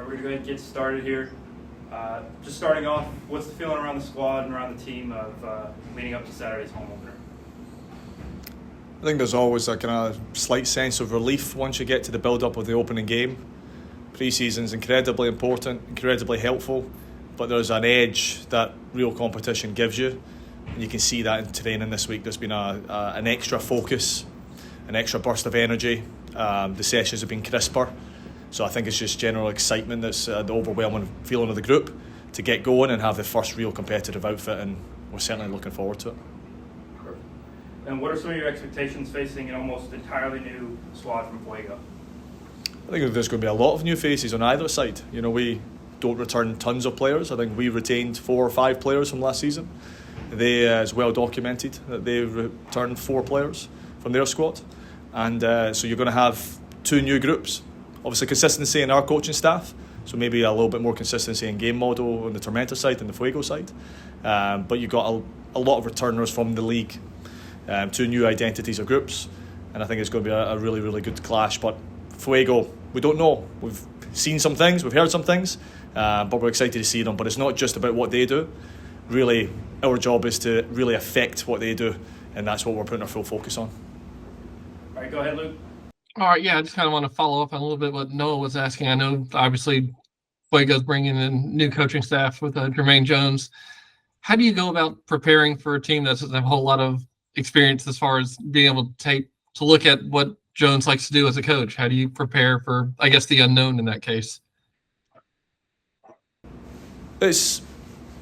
We're going to go ahead and get started here. Just starting off, what's the feeling around the squad and around the team of leading up to Saturday's home opener? I think there's always a kind of slight sense of relief once you get to the build-up of the opening game. Pre-season's incredibly important, incredibly helpful, but there's an edge that real competition gives you. And you can see that in training this week. There's been an extra focus, an extra burst of energy. The sessions have been crisper. So I think it's just general excitement that's the overwhelming feeling of the group to get going and have the first real competitive outfit, and we're certainly looking forward to it. Perfect. And what are some of your expectations facing an almost entirely new squad from Fuego? I think there's going to be a lot of new faces on either side. You know, we don't return tons of players. I think we retained 4 or 5 players from last season. They is well documented that they returned 4 players from their squad. And so you're going to have 2 new groups. Obviously consistency in our coaching staff, so maybe a little bit more consistency in game model on the Tormenta side than the Fuego side. But you've got a lot of returners from the league, 2 new identities or groups, and I think it's going to be a really, really good clash. But Fuego, we don't know. We've seen some things, we've heard some things, but we're excited to see them. But it's not just about what they do. Really, our job is to really affect what they do, and that's what we're putting our full focus on. All right, go ahead, Luke. All right, yeah, I just kind of want to follow up on a little bit what Noah was asking. I know, obviously, Fuego's bringing in new coaching staff with Jermaine Jones. How do you go about preparing for a team that doesn't have a whole lot of experience as far as being able to look at what Jones likes to do as a coach? How do you prepare for, I guess, the unknown in that case? It's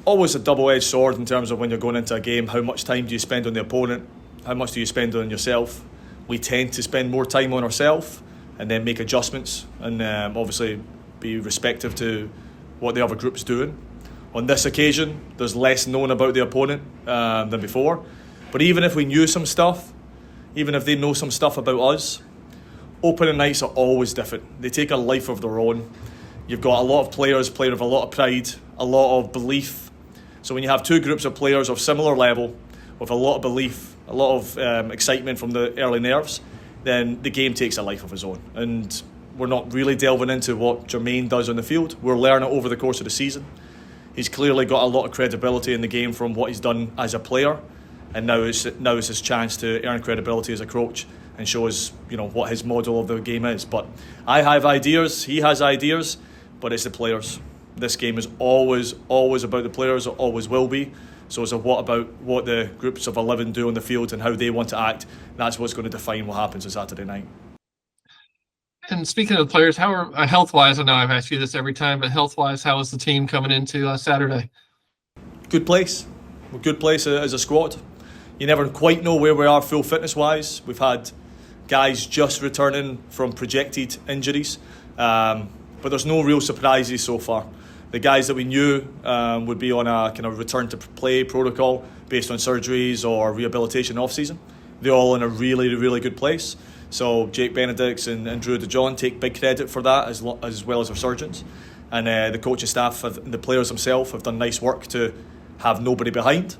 always a double-edged sword in terms of when you're going into a game. How much time do you spend on the opponent? How much do you spend on yourself? We tend to spend more time on ourselves and then make adjustments and obviously be respective to what the other group's doing. On this occasion, there's less known about the opponent than before. But even if we knew some stuff, even if they know some stuff about us, opening nights are always different. They take a life of their own. You've got a lot of players playing with a lot of pride, a lot of belief. So when you have 2 groups of players of similar level, with a lot of belief, a lot of excitement from the early nerves, then the game takes a life of its own. And we're not really delving into what Jermaine does on the field. We're learning over the course of the season. He's clearly got a lot of credibility in the game from what he's done as a player, and now it's his chance to earn credibility as a coach and show us, what his model of the game is. But I have ideas, he has ideas, but it's the players. This game is always about the players. It always will be. So it's what about what the groups of 11 do on the field and how they want to act. That's what's going to define what happens on Saturday night. And speaking of players, how are health-wise? I know I've asked you this every time, but health-wise, how is the team coming into Saturday? Good place. We're good place as a squad. You never quite know where we are full fitness-wise. We've had guys just returning from projected injuries, but there's no real surprises so far. The guys that we knew would be on a kind of return to play protocol based on surgeries or rehabilitation off-season. They're all in a really, really good place. So Jake Benedicts and Drew DeJohn take big credit for that, as well as our surgeons. And the coaching staff, the players themselves have done nice work to have nobody behind.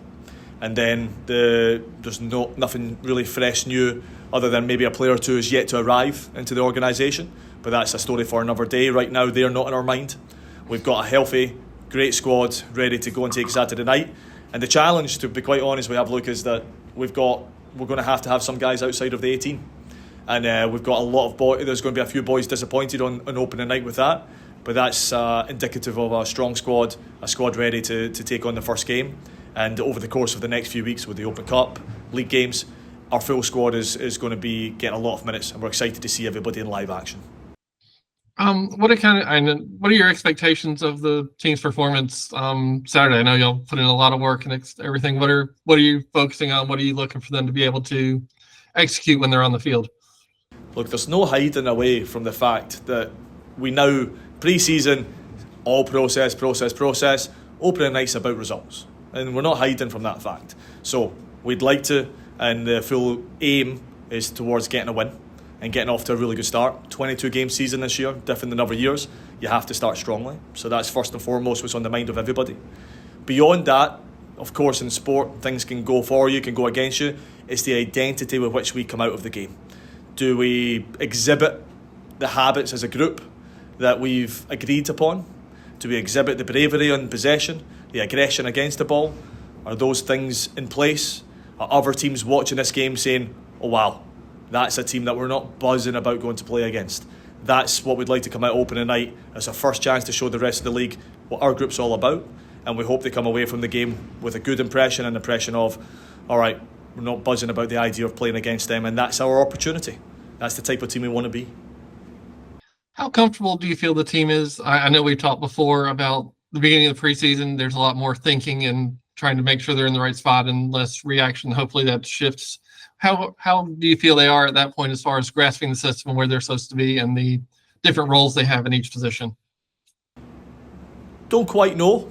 And then there's nothing really fresh new other than maybe a player or 2 is yet to arrive into the organisation. But that's a story for another day. Right now, they're not in our mind. We've got a healthy, great squad ready to go and take Saturday night. And the challenge, to be quite honest, we have, Luke, is that we're going to have some guys outside of the 18. And we've got a lot of boys. There's going to be a few boys disappointed on opening night with that. But that's indicative of a strong squad, a squad ready to take on the first game. And over the course of the next few weeks with the Open Cup, league games, our full squad is going to be getting a lot of minutes. And we're excited to see everybody in live action. What are your expectations of the team's performance Saturday? I know y'all put in a lot of work and everything. What are you focusing on? What are you looking for them to be able to execute when they're on the field? Look, there's no hiding away from the fact that we now, pre-season, all process. Opening night's about results. And we're not hiding from that fact. So we'd like to, and the full aim is towards getting a win and getting off to a really good start. 22-game season this year, different than other years. You have to start strongly. So that's first and foremost what's on the mind of everybody. Beyond that, of course, in sport, things can go for you, can go against you. It's the identity with which we come out of the game. Do we exhibit the habits as a group that we've agreed upon? Do we exhibit the bravery on possession, the aggression against the ball? Are those things in place? Are other teams watching this game saying, oh wow, that's a team that we're not buzzing about going to play against? That's what we'd like to come out opening night as a first chance to show the rest of the league what our group's all about. And we hope they come away from the game with a good impression, an impression of, all right, we're not buzzing about the idea of playing against them, and that's our opportunity. That's the type of team we want to be. How comfortable do you feel the team is? I know we talked before about the beginning of the preseason. There's a lot more thinking and trying to make sure they're in the right spot and less reaction. Hopefully that shifts. How do you feel they are at that point as far as grasping the system and where they're supposed to be and the different roles they have in each position? Don't quite know.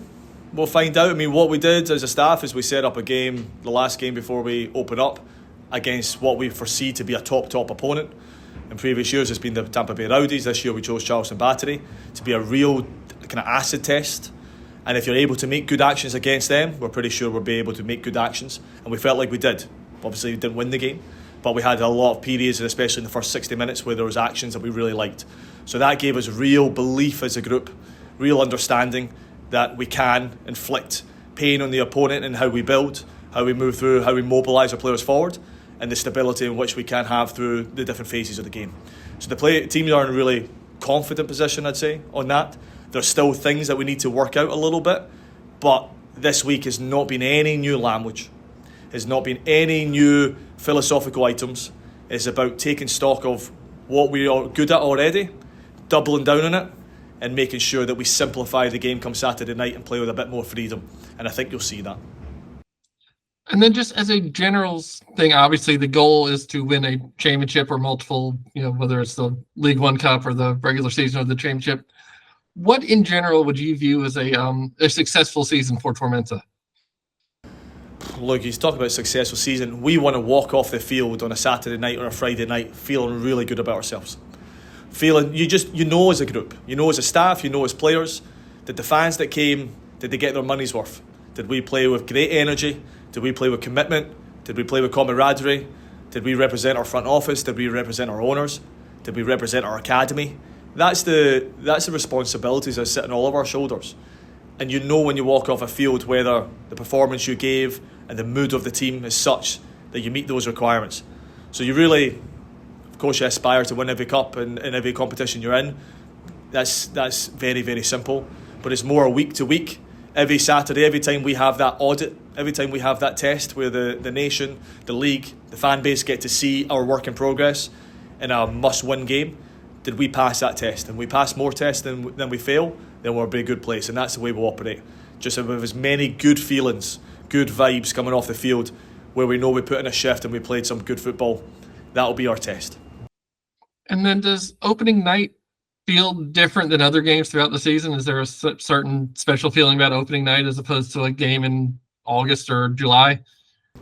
We'll find out. I mean, what we did as a staff is we set up a game, the last game before we open up, against what we foresee to be a top opponent. In previous years, it's been the Tampa Bay Rowdies. This year, we chose Charleston Battery to be a real kind of acid test. And if you're able to make good actions against them, we're pretty sure we'll be able to make good actions. And we felt like we did. Obviously, we didn't win the game, but we had a lot of periods, and especially in the first 60 minutes, where there was actions that we really liked. So that gave us real belief as a group, real understanding that we can inflict pain on the opponent in how we build, how we move through, how we mobilise our players forward, and the stability in which we can have through the different phases of the game. So the teams are in a really confident position, I'd say, on that. There's still things that we need to work out a little bit, but this week has not been any new language, has not been any new philosophical items. It's about taking stock of what we are good at already, doubling down on it, and making sure that we simplify the game come Saturday night and play with a bit more freedom. And I think you'll see that. And then just as a general thing, obviously the goal is to win a championship or multiple, whether it's the League One Cup or the regular season or the championship. What in general would you view as a successful season for Tormenta? Look, he's talking about a successful season. We want to walk off the field on a Saturday night or a Friday night feeling really good about ourselves. Feeling, you know as a group, you know as a staff, you know as players, that the fans that came, did they get their money's worth? Did we play with great energy? Did we play with commitment? Did we play with camaraderie? Did we represent our front office? Did we represent our owners? Did we represent our academy? That's the responsibilities that sit on all of our shoulders. And you know when you walk off a field whether the performance you gave and the mood of the team is such that you meet those requirements. So you really, of course, you aspire to win every cup and in every competition you're in. That's very, very simple. But it's more week to week. Every Saturday, every time we have that audit, every time we have that test where the nation, the league, the fan base get to see our work in progress in a must-win game, did we pass that test? And we pass more tests than we fail, then we'll be in a good place. And that's the way we'll operate. Just with as many good feelings, good vibes coming off the field where we know we put in a shift and we played some good football, that'll be our test. And then does opening night feel different than other games throughout the season? Is there a certain special feeling about opening night as opposed to a game in August or July?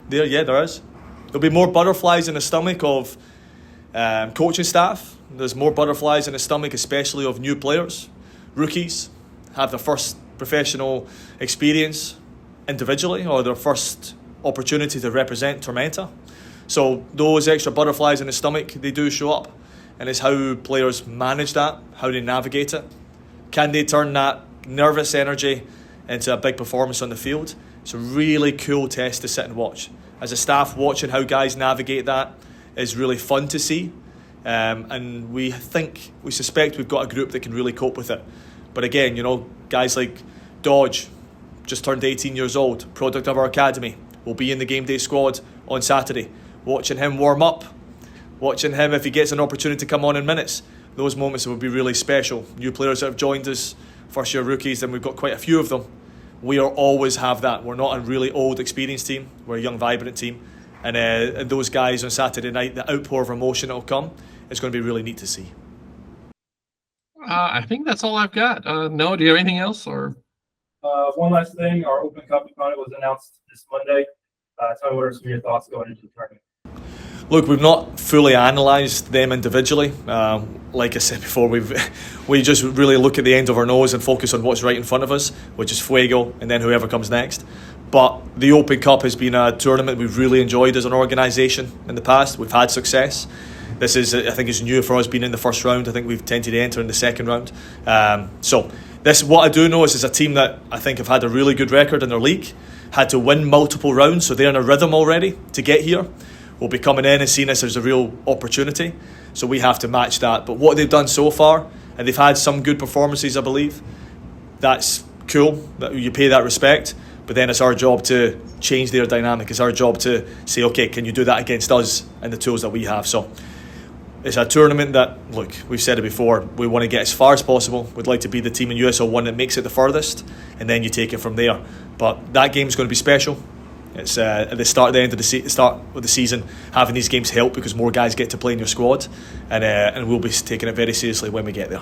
There is. There'll be more butterflies in the stomach of coaching staff. There's more butterflies in the stomach, especially of new players. Rookies have their first professional experience individually or their first opportunity to represent Tormenta. So those extra butterflies in the stomach, they do show up. And it's how players manage that, how they navigate it. Can they turn that nervous energy into a big performance on the field? It's a really cool test to sit and watch. As a staff, watching how guys navigate that is really fun to see. And we suspect we've got a group that can really cope with it. But again, guys like Dodge, just turned 18 years old, product of our academy, will be in the game day squad on Saturday. Watching him warm up, watching him if he gets an opportunity to come on in minutes, those moments will be really special. New players that have joined us, first year rookies, and we've got quite a few of them. We always have that. We're not a really old, experienced team. We're a young, vibrant team. And those guys on Saturday night, the outpour of emotion that will come, is going to be really neat to see. I think that's all I've got. Noah, do you have anything else? Or One last thing, our Open Cup opponent was announced this Monday. Tell me what are some of your thoughts going into the tournament? Look, we've not fully analysed them individually. Like I said before, we just really look at the end of our nose and focus on what's right in front of us, which is Fuego and then whoever comes next. But the Open Cup has been a tournament we've really enjoyed as an organisation in the past. We've had success. This is, I think, it's new for us being in the first round. I think we've tended to enter in the second round. So this, what I do know is a team that I think have had a really good record in their league, had to win multiple rounds, so they're in a rhythm already to get here. We'll be coming in and seeing this as a real opportunity. So we have to match that. But what they've done so far, and they've had some good performances, I believe, that's cool, that you pay that respect. But then it's our job to change their dynamic. It's our job to say, okay, can you do that against us and the tools that we have? So it's a tournament that, look, we've said it before, we want to get as far as possible. We'd like to be the team in USL 1 that makes it the furthest, and then you take it from there. But that game's going to be special. It's at the start, the end of the start of the season, having these games help because more guys get to play in your squad, and we'll be taking it very seriously when we get there.